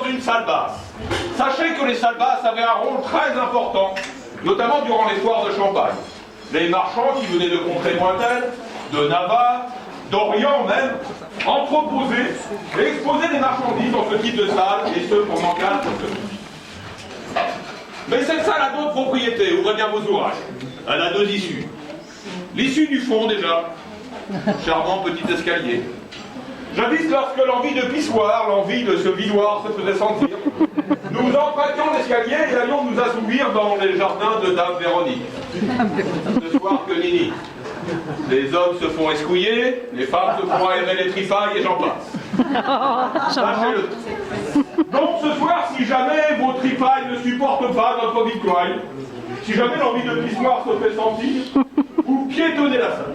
dans une salle basse. Sachez que les salles basses avaient un rôle très important, notamment durant les foires de Champagne. Les marchands qui venaient de contrées lointaines, de Navarre, d'Orient même, entreposaient et exposaient des marchandises dans ce type de salle, et ce pendant 4 semaines. Mais cette salle a d'autres propriétés, ouvrez bien vos oreilles. Elle a 2 issues. L'issue du fond déjà, charmant petit escalier. Jadis, lorsque l'envie de pissoir, l'envie de se vidoir se faisait sentir, nous empruntions l'escalier et allions nous assouvir dans les jardins de Dame Véronique. Ce soir que nini. Les hommes se font escouiller, les femmes se font aérer les tripailles et j'en passe. Sachez-le. Donc ce soir, si jamais vos tripailles ne supportent pas notre victoire, si jamais l'envie de pissoir se fait sentir, vous piétonnez la salle.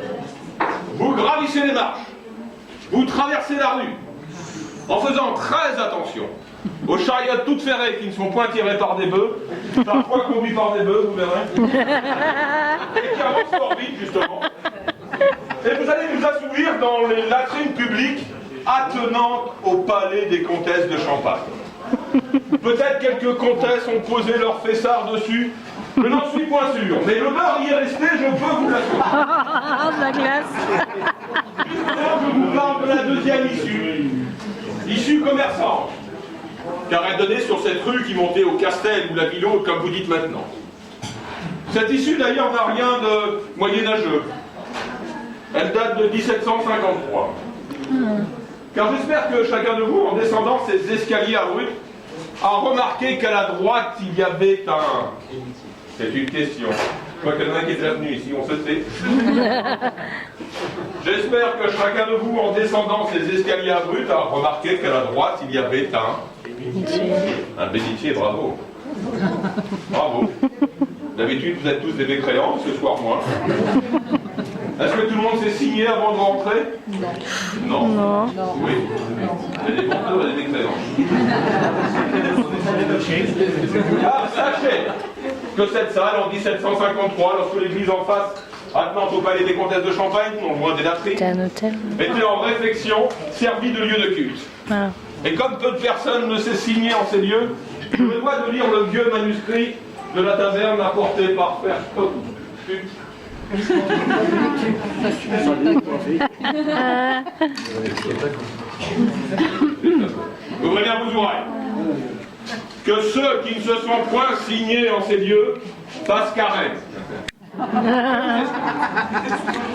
Vous gravissez les marches. Vous traversez la rue en faisant très attention aux chariots toutes ferrées qui ne sont point tirées par des bœufs, parfois conduits par des bœufs, vous verrez, et qui avancent fort vite justement. Et vous allez nous assouvir dans les latrines publiques attenantes au palais des comtesses de Champagne. Peut-être quelques comtesses ont posé leur fessard dessus, je n'en suis point sûr, mais l'honneur y est resté, je peux vous l'assurer. La glace. Justement, je vous parle de la deuxième issue, issue commerçante, car elle donnait sur cette rue qui montait au Castel ou la Ville-Haute, comme vous dites maintenant. Cette issue d'ailleurs n'a rien de moyenâgeux. Elle date de 1753. Car j'espère que chacun de vous, en descendant ces escaliers abrupts, a remarqué qu'à la droite il y avait un... C'est une question. Je crois qu'il y en a un qui est déjà venu ici, on se sait. J'espère que chacun de vous, en descendant ces escaliers abrupts, a remarqué qu'à la droite, il y avait un bénitier, bravo. Bravo. D'habitude, vous êtes tous des mécréants, ce soir, moi. Est-ce que tout le monde s'est signé avant de rentrer? Non. Non. Oui. Il y a des menteurs et des mécréants. Ah, sachez que cette salle, en 1753, lorsque l'église en face, attenante au palais des comtesses de Champagne, non loin des latrines, était en réflexion, servie de lieu de culte. Ah. Et comme peu de personnes ne s'est signé en ces lieux, je me dois de lire le vieux manuscrit de la taverne apporté par Père Stock. Ouvrez bien vos oreilles. Que ceux qui ne se sont point signés en ces lieux fassent caresse.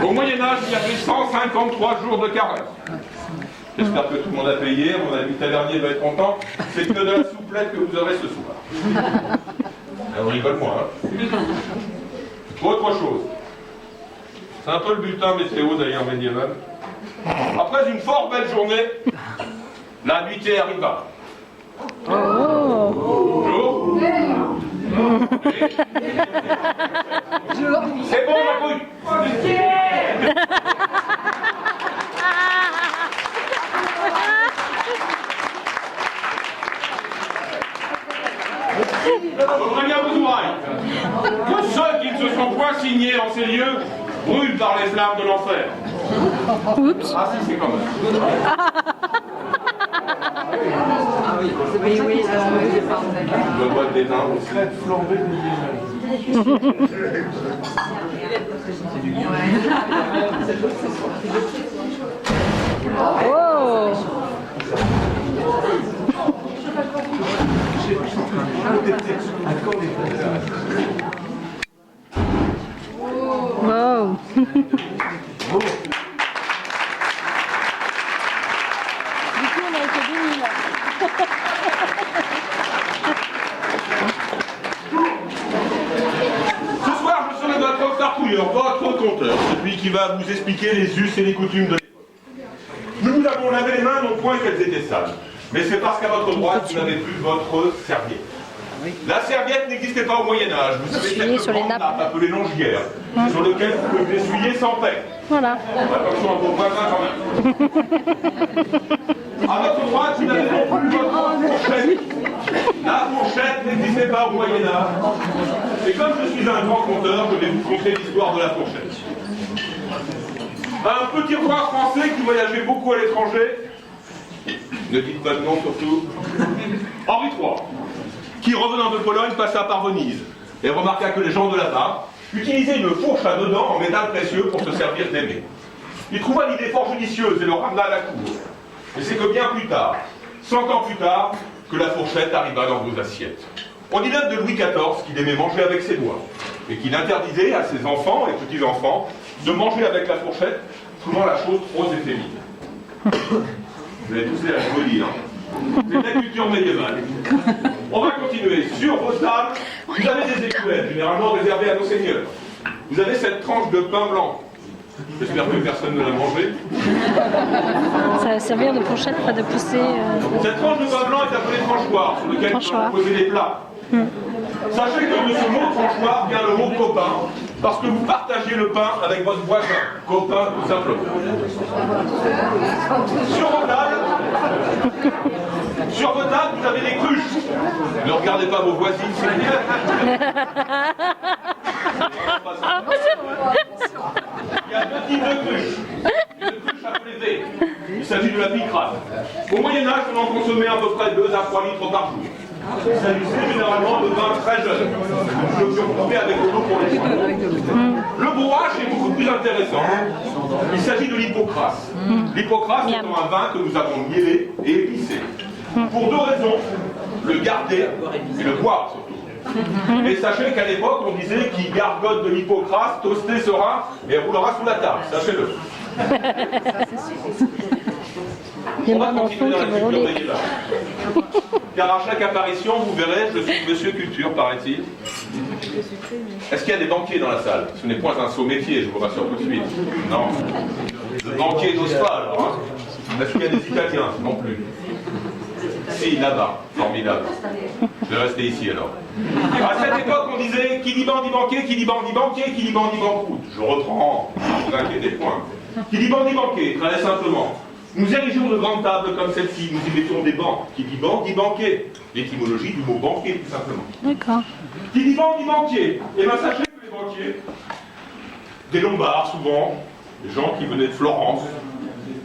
Au Moyen-Âge, il y avait 153 jours de caresse. J'espère que tout le monde a payé, mon ami tavernier va être content. C'est que de la souplette que vous aurez ce soir. On rigole moins, hein. Autre chose. C'est un peu le bulletin météo d'ailleurs médiéval. Après une fort belle journée, la nuitée arriva. Bonjour. C'est bon ma couille. Ouvrez bien vos oreilles. Que ceux qui ne se sont point signés en ces lieux brûlent par les flammes de l'enfer. Oups. Ah si, c'est quand même. Ah oui, oui, le boîte d'étain aussi. Flambé Oh. Wow. Du coup, on a été bénis là. Ce soir, je serai votre farfouilleur, votre conteur, celui qui va vous expliquer les us et les coutumes de l'époque. Nous vous avons lavé les mains, non point qu'elles étaient sales, mais c'est parce qu'à votre droite, vous n'avez plus votre serviette. La serviette n'existait pas au Moyen-Âge. Vous savez, cette grande nappe appelée longière, sur lequel vous pouvez essuyer sans peine. Voilà. Attention à vos voisins quand même. À votre droite, vous n'avez non plus votre fourchette. La fourchette n'existait pas au Moyen-Âge. Et comme je suis un grand conteur, je vais vous conter l'histoire de la fourchette. Un petit roi français qui voyageait beaucoup à l'étranger, ne dites pas de nom surtout, Henri III, qui revenant de Pologne passa par Venise et remarqua que les gens de là-bas utilisaient une fourche à deux dents en métal précieux pour se servir d'aimer. Il trouva l'idée fort judicieuse et le ramena à la cour. Mais c'est que bien plus tard, 100 ans plus tard, que la fourchette arriva dans vos assiettes. On dit même de Louis XIV qu'il aimait manger avec ses doigts et qu'il interdisait à ses enfants et petits-enfants de manger avec la fourchette, trouvant la chose trop féminine. Vous avez tous l'air rigoler, hein. C'est la culture médiévale. On va continuer. Sur vos tables, vous avez des écuelles, généralement réservées à nos seigneurs. Vous avez cette tranche de pain blanc. J'espère que personne ne l'a mangé. Ça va servir de fourchette, pas de pousser. Cette tranche de pain blanc est appelée tranchoir, sur lequel Tranchoir. vous posez des plats. Sachez que de ce mot tranchoir vient le mot copain, parce que vous partagez le pain avec votre voisin. Copain, tout simplement. Sur vos tables, vous avez des cruches. Ne regardez pas vos voisines, c'est bien. Il y a deux types de cruches. Une cruche appelée V. Il s'agit de la picrate. Au Moyen-Âge, on en consommait à peu près 2 à 3 litres par jour. Il s'agissait généralement de vin très jeune. Nous devions couper avec de l'eau pour les soins. Le bourrage est beaucoup plus intéressant. Il s'agit de l'hypocrase. L'hypocrase étant un vin que nous avons mielé et épicé. Pour 2 raisons. Le garder et le boire surtout. Et sachez qu'à l'époque, on disait qui gargote de l'hypocrase, toasté sera et roulera sous la table. Sachez-le. Les On va mains dans le fond continuer dans qui la vont culture rouler. médiévale. Car à chaque apparition, vous verrez, je suis Monsieur Culture, paraît-il. Est-ce qu'il y a des banquiers dans la salle? Ce n'est point un saut métier, je vous rassure tout de suite. Non. Le banquier n'ose pas, alors. Hein. Est-ce qu'il y a des Italiens? Non plus. Si, là-bas. Formidable. Je vais rester ici, alors. À cette époque, on disait qui dit banc dit banquier, qui dit banc dit banquier, qui dit banc dit banqueroute. Je reprends, ne vous inquiétez point. Qui dit banc dit banquier, très simplement. Nous érigions de grandes tables comme celle-ci, nous y mettions des bancs. Qui dit banc dit banquier. L'étymologie du mot banquier, tout simplement. D'accord. Qui dit banc dit banquier. Et bien sachez que les banquiers, des Lombards souvent, des gens qui venaient de Florence,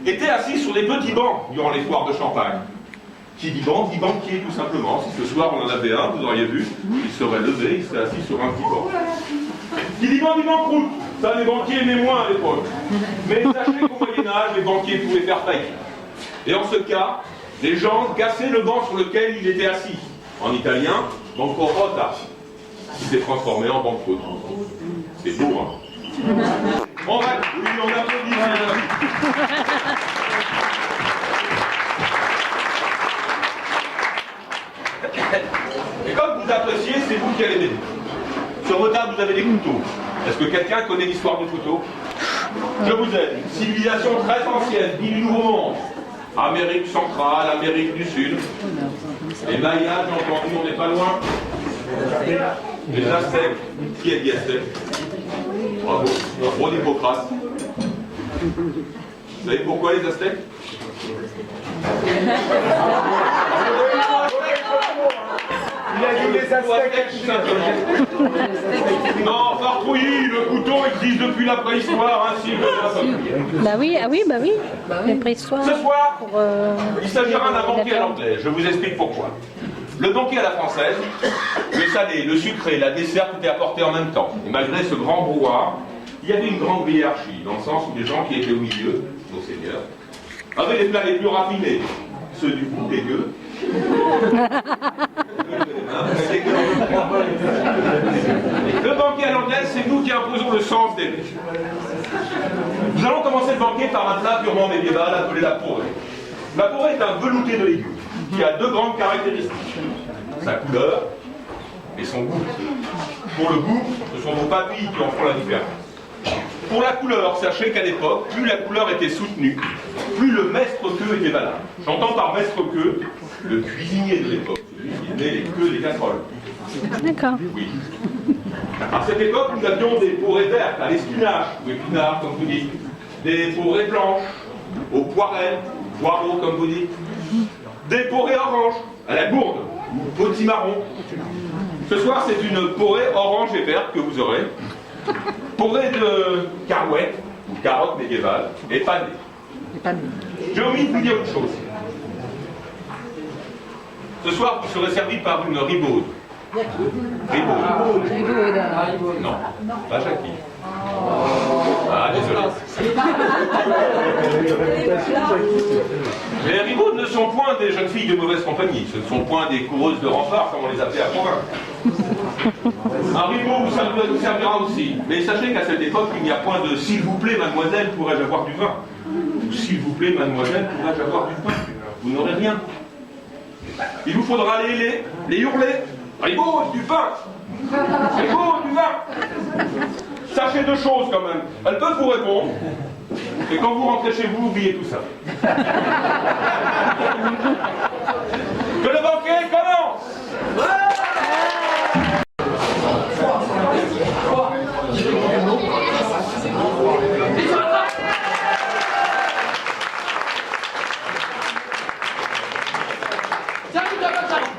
étaient assis sur des petits bancs durant les foires de Champagne. Qui dit banc dit banquier, tout simplement. Si ce soir on en avait un, vous auriez vu, il serait levé, il serait assis sur un petit banc. Qui dit banc dit banqueroute. Ça, les banquiers aimaient moins à l'époque. Mais sachez qu'au Moyen-Âge, les banquiers pouvaient faire faillite. Et en ce cas, les gens cassaient le banc sur lequel il était assis. En italien, bancarotta. Il s'est transformé en banqueroute. C'est beau, hein? On applaudit. Et comme vous appréciez, c'est vous qui allez m'aider. Sur vos tables, vous avez des couteaux. Est-ce que quelqu'un connaît l'histoire du couteau? Je vous aide. Une civilisation très ancienne, dit du Nouveau Monde. Amérique centrale, Amérique du Sud. Les Mayas, j'ai entendu, on n'est pas loin. Les Aztèques. Qui est dit Aztèque? Bravo. Bravo d'Hippocrate. Vous savez pourquoi les Aztèques? Il a dit les Aztèques, tout simplement. Non, Fartrouilly, le couteau existe depuis la préhistoire, ainsi que... Bah oui, ah oui, bah oui. La préhistoire. Ce soir, Pour, il s'agira d'un banquet à la l'anglais. Je vous explique pourquoi. Le banquet à la française, le salé, le sucré, la dessert étaient apportés en même temps. Et malgré ce grand brouhaha, il y avait une grande hiérarchie, dans le sens où les gens qui étaient au milieu, nos seigneurs, avaient les plats les plus raffinés, ceux du goût dégueu. Le banquet à l'anglaise, c'est nous qui imposons le sens des riches. Nous allons commencer le banquet par un plat purement médiéval appelé la porrée. La porrée est un velouté de légumes qui a 2 grandes caractéristiques. Sa couleur et son goût. Pour le goût, ce sont vos papilles qui en font la différence. Pour la couleur, sachez qu'à l'époque, plus la couleur était soutenue, plus le maître-queux était valable. J'entends par maître-queux le cuisinier de l'époque, celui qui met les queues des casseroles. D'accord. Oui. À cette époque, nous avions des porrées vertes à l'espinache, ou épinards, comme vous dites, des porrées blanches, aux poirelles, poireaux, comme vous dites, des porrées oranges, à la gourde, ou potimarron. Ce soir, c'est une porrée orange et verte que vous aurez. Porrée de carouette, ou carotte médiévale, et panée. J'ai omis de vous dire une chose. Ce soir, vous serez servi par une ribaude. Ribaude. Non, pas Jackie. Ah, désolé. Mais les ribaudes ne sont point des jeunes filles de mauvaise compagnie. Ce ne sont point des coureuses de rempart, comme on les appelait à Provins. Un ribaud vous servira aussi. Mais sachez qu'à cette époque, il n'y a point de « s'il vous plaît, mademoiselle, pourrais-je avoir du vin ?» ou « s'il vous plaît, mademoiselle, pourrais-je avoir du pain ?» Vous n'aurez rien. Il vous faudra les hurler. Ribaud, du pain. Ribaud, du vin. Sachez deux choses quand même. Elles peuvent vous répondre. Et quand vous rentrez chez vous, oubliez tout ça. Que le banquet commence.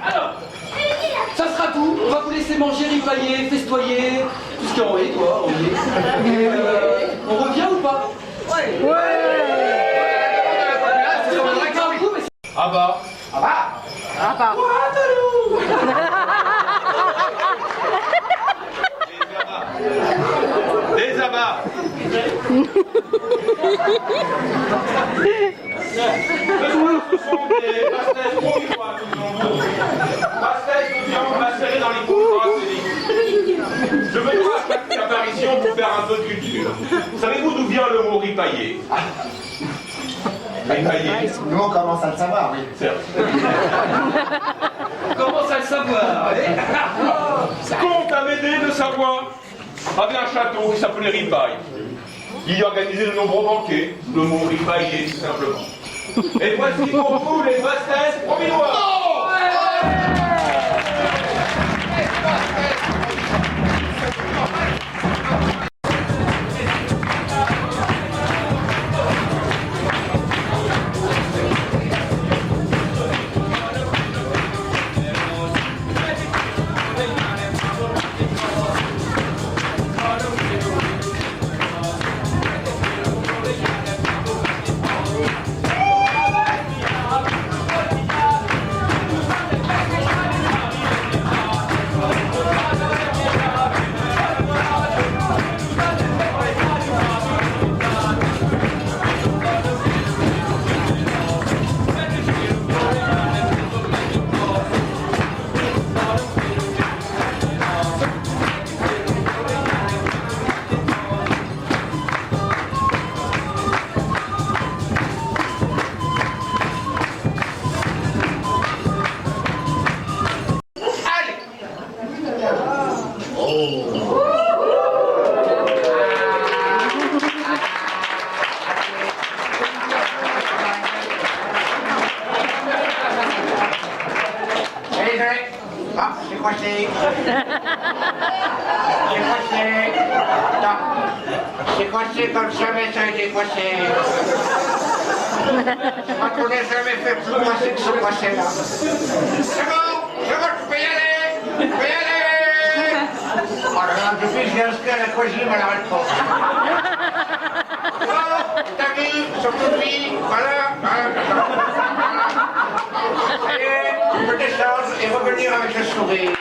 Alors, ça sera tout. On va vous laisser manger, ripailler, festoyer, tout ce qu'il y a en haut, quoi. On revient ou pas? Ouais. Ah bah. Des abats. Ce soir, ce sont des pastèques provisoires que nous avons. Pastèques de viande macérées dans les coups brasseries. Je veux dire à chaque apparition pour faire un peu de culture. Savez-vous d'où vient le mot ripailler? Ripailler. Nous, on commence à le savoir, oui. Certes. On commence à le savoir, allez. Comte Amédée de Savoie avait un château qui s'appelait Ripaille. Il y organisait de nombreux banquets, le mot ripailler tout simplement. Et voici pour vous les pastèques provisoires. J'ai croché. Non. J'ai croché comme jamais ça a été croché. Je crois qu'on n'a jamais fait plus croché que ce crochet-là. C'est bon, je peux y aller. Je peux y aller. Oh là là, depuis que je viens inscrire à la croisille, je ne l'arrête pas. Oh, t'as vu, surtout lui, voilà. Allez, tu peux descendre et revenir avec le sourire.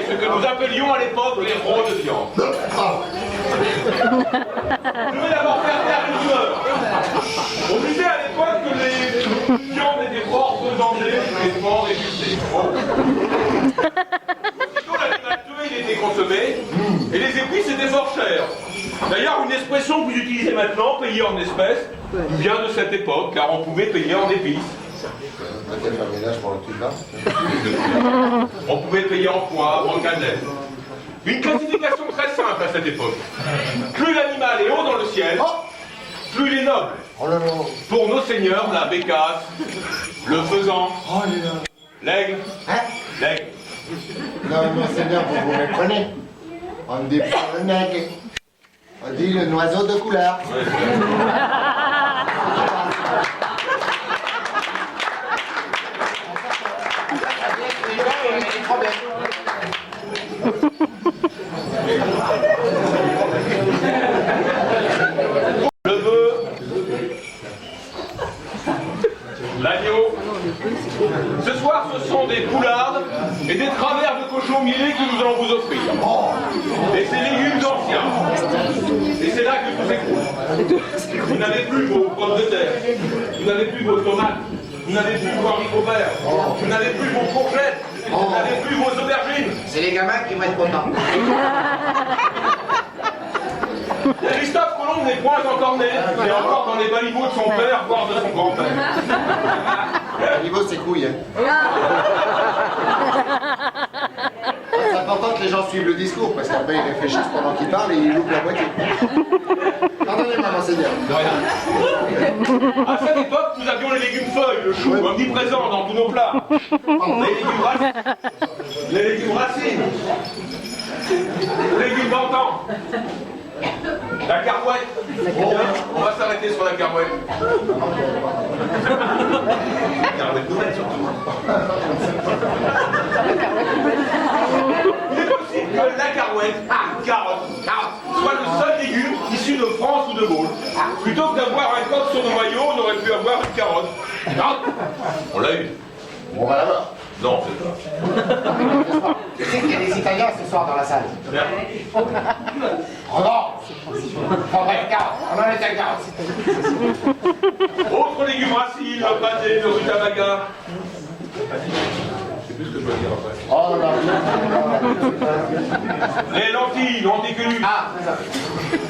Ce que nous appelions à l'époque les rots de viande. Je vais d'abord faire taire une rumeur. On disait à l'époque que les viandes étaient fort pesantées et fort égustées. Quand l'animal tué, il était consommé, et les épices étaient fort chères. D'ailleurs, une expression que vous utilisez maintenant, payer en espèces, vient de cette époque, car on pouvait payer en épices. Peut-être un ménage pour le truc là. On pouvait payer en poids, en cannelle. Une classification très simple à cette époque. Plus l'animal est haut dans le ciel, plus il est noble. Oh là là. Pour nos seigneurs, la bécasse, le faisan, l'aigle, l'aigle. Non, monseigneur, vous vous méprenez. On ne dit pas le nègre. On dit le oiseau de couleur. Le bœuf, l'agneau. Ce soir, ce sont des poulardes et des travers de cochon millé que nous allons vous offrir. Et ces légumes anciens. Et c'est là que tout s'écroule. Vous n'avez plus vos pommes de terre, vous n'avez plus vos tomates, vous n'avez plus vos haricots verts, vous n'avez plus vos courgettes, vous n'avez plus vos aubergines. C'est les gamins qui vont être contents. Christophe Colomb n'est point encore né, il est encore dans les baliveaux de son père, voire de son grand-père. Au niveau, c'est couilles. Hein. C'est important que les gens suivent le discours, parce qu'après ils réfléchissent pendant qu'ils parlent et ils loupent la moitié. Pardonnez-moi, monseigneur. De rien. À cette époque, nous avions les légumes feuilles, le chou, omniprésent dans tous nos plats. Les légumes racines. Les légumes d'antan. La carouette. On va s'arrêter sur la carouette. Carouette nouvelle surtout. Il est possible que la carouette, carotte, soit le seul légume issu de France ou de Gaulle. Plutôt que d'avoir un coq sur nos maillots, on aurait pu avoir une carotte. Carotte. On l'a eu. On va l'avoir. Non, c'est pas. Je sais qu'il y a des Italiens ce soir dans la salle. Bien. Oh non. Faudrait une carotte. On en est à carotte. Autres légumes racines, le pâté, le rutabaga. Je sais plus ce que je dois dire après. Oh là là. Les lentilles, lenticule.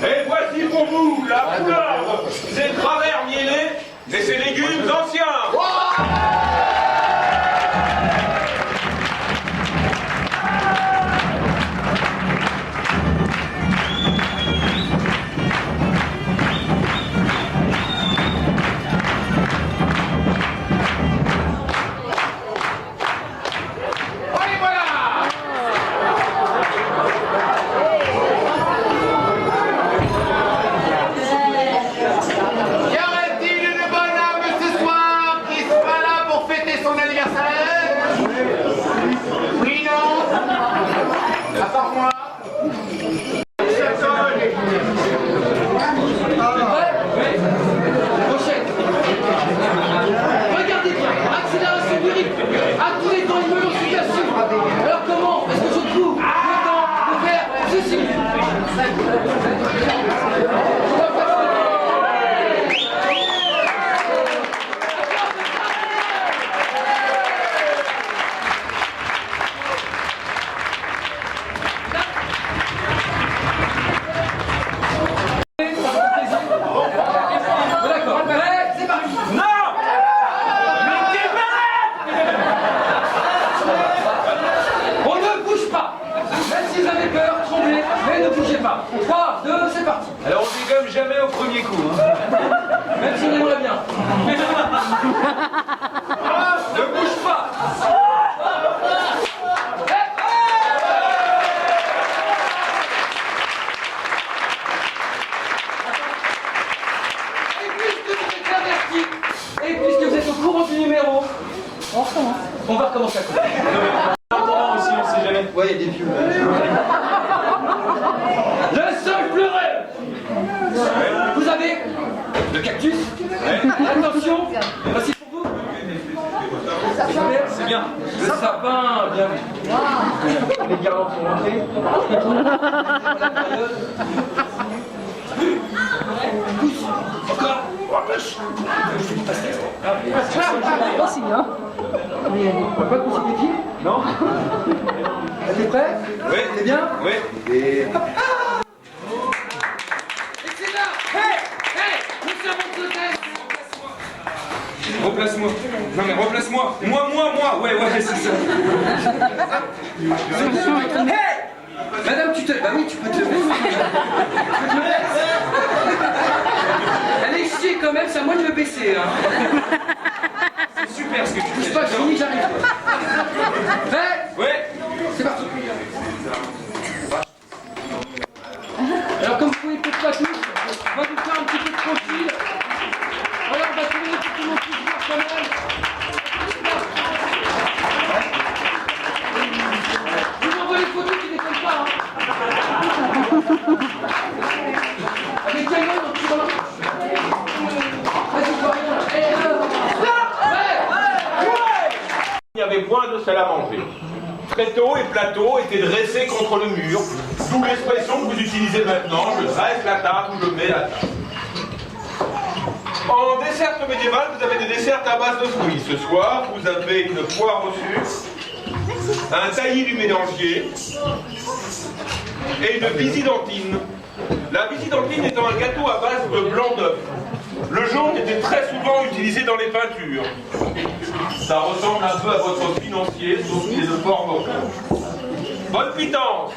Et voici pour vous la poularde, ces travers miellés et ces légumes anciens. On va recommencer à couper. Aussi, on sait jamais. Ouais, il y a des pieux. Le sol pleurait. Vous avez le cactus. Attention, voici pour vous. C'est bien. Le sapin, bien vu. Les guirlandes sont rentrées. Pousse. Encore. Aussi, hein. On va pas pousser des pieds? Non. T'es prêt? Oui. T'es bien? Oui. Et c'est là. Hey, nous sommes en replace-moi. Non mais replace-moi. Moi. Ouais, c'est ça. Hey, madame, tu te... Bah oui, tu peux te lever. Elle est chier quand même, c'est à moi de me baisser. Hein. C'est super ce que tu fais. Pas, j'arrive. Fait. Ouais. C'est parti. Alors comme vous pouvez peut-être pas tous, on va vous faire un petit peu de profil. Voilà, on va tourner un petit peu mon plaisir quand même. Je vous envoie les photos qui déconnent pas. Hein. Avec quel nom donc tu vas là. Vas-y, toi, rien là. Il n'y avait point de seul à manger. Tréteaux et plateaux étaient dressés contre le mur, d'où l'expression que vous utilisez maintenant, je dresse la table ou je mets la table. En dessert médiéval, vous avez des desserts à base de fruits. Ce soir, vous avez une poire au sucre, un taillis du mélangier et une bisidentine. La bisidentine étant un gâteau à base de blanc d'œuf. Le jaune était très souvent utilisé dans les peintures. Ça ressemble un peu à votre financier, sauf qu'il est de forme orange. Bonne pitance!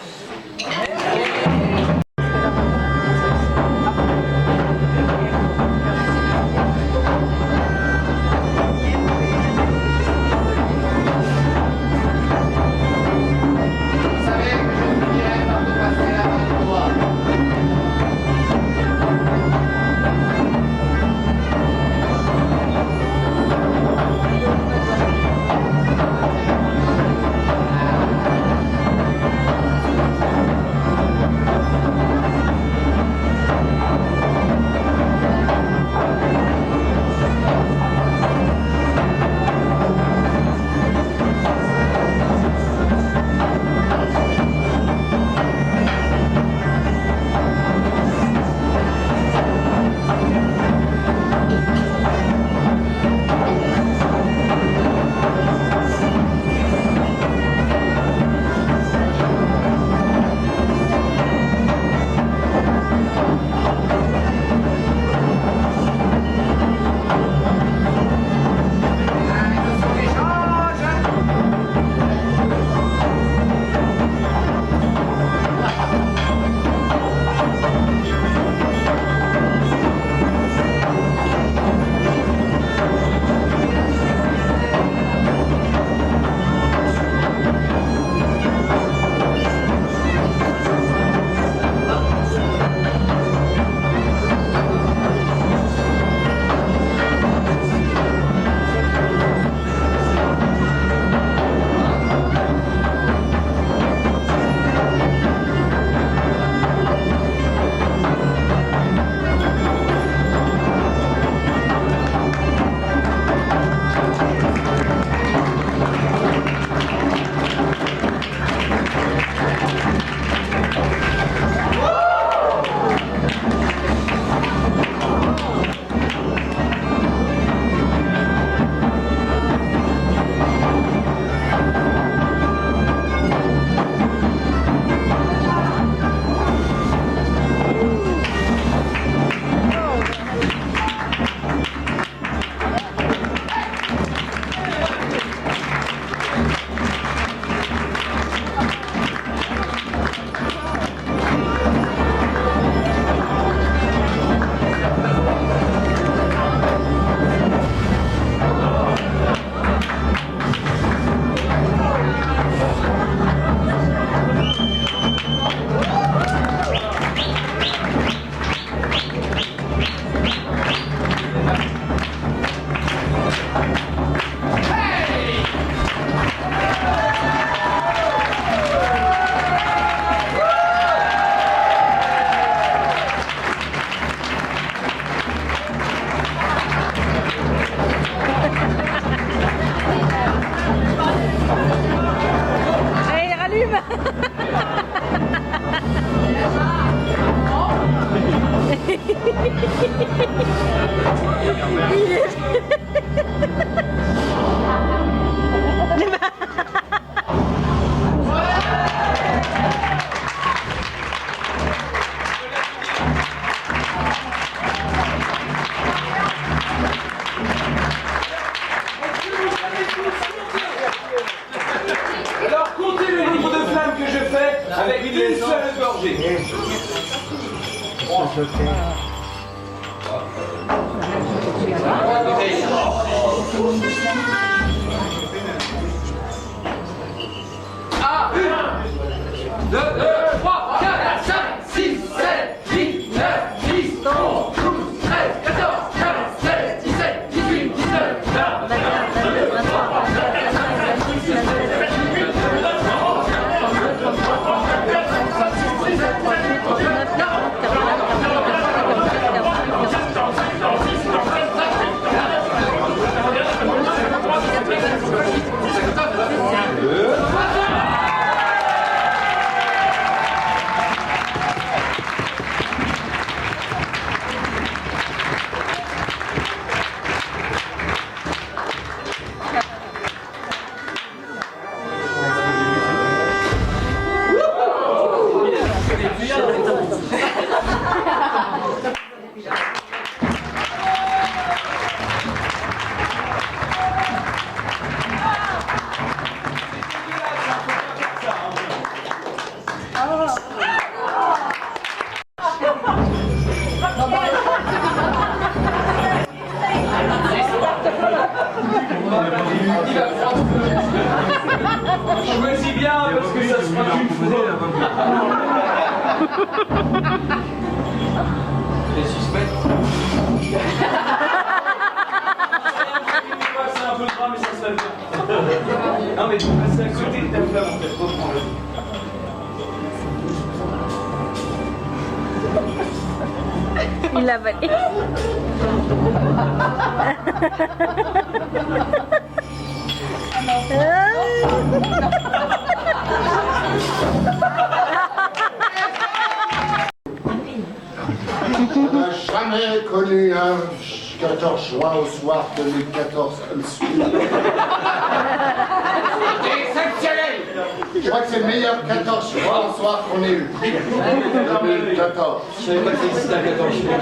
Avec une seule gorgée. Ah, 1, 2, 3, 4, 5, 6, 7, 8, 9, 10, 11, 12, 13, 14, 15, 16, 17, 18, 19, 20, 22, 23, 24, 25, 26, 27, 28, 32, 33, 34, 35, 36, 37, 38, 39, 40, 41, 42, 43, 44, 45, choisis bien parce que ça se passe une fois. Les suspects. C'est un peu gras, mais ça se fait bien. Non, mais tu passes à côté de ta femme, en fait. Reprends-le. Il l'a avalé. On n'a jamais connu un 14 juin au soir 2014 comme celui-là. Exceptionnel. Je crois que c'est le meilleur 14 juin au soir qu'on ait eu. 2014. Je savais pas que ça existait à 14 juin.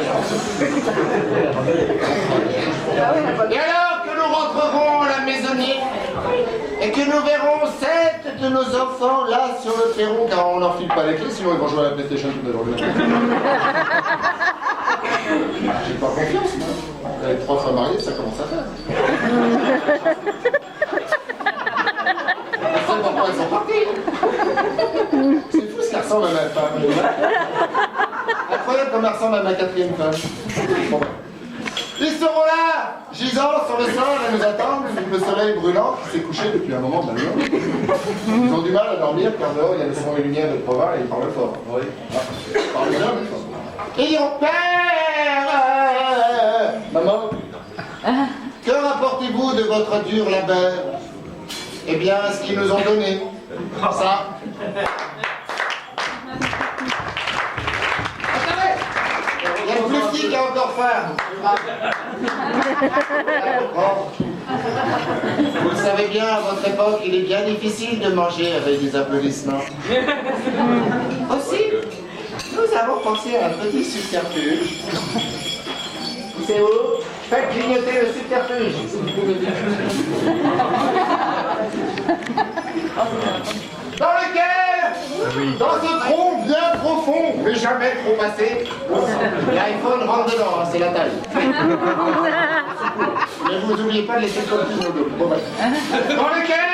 Et alors que nous rentrerons à la maisonnée et que nous verrons 7 de nos enfants là sur le perron, Car on leur file pas les clés, sinon ils vont jouer à la PlayStation toute la journée. J'ai pas confiance, moi. Avec 3 femmes mariées, ça commence à faire. Je sais pourquoi elles sont parties. C'est fou ce qu'elle ressemble à ma femme. Incroyable comme elle ressemble à ma 4e femme. Bon. Ils seront là, gisant sur le sol, à nous attendre, le soleil brûlant qui s'est couché depuis un moment de la nuit. Ils ont du mal à dormir car dehors il y a le son et lumière de province et ils parlent fort. Oui. Ils parlent bien, mais fort. Et ils diront, Père, maman, que rapportez-vous de votre dur labeur? Eh bien, ce qu'ils nous ont donné. Ça. Il y a le plus petit qui a encore faim. Vous le savez bien, à votre époque, il est bien difficile de manger avec des applaudissements. Aussi, nous avons pensé à un petit subterfuge. C'est où? Faites clignoter le subterfuge. Dans lequel, dans ce tronc bien profond, mais jamais trop massé, l'iPhone rentre dedans, hein, c'est la taille. Mais vous n'oubliez pas de laisser le contenu au dos. Bon, bah. Dans lequel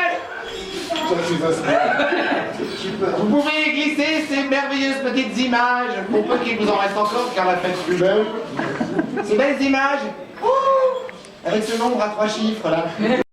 vous pouvez glisser ces merveilleuses petites images, pour peu qu'il vous en reste encore, car la fête plus belle. Ces belles images, avec ce nombre à 3 chiffres là.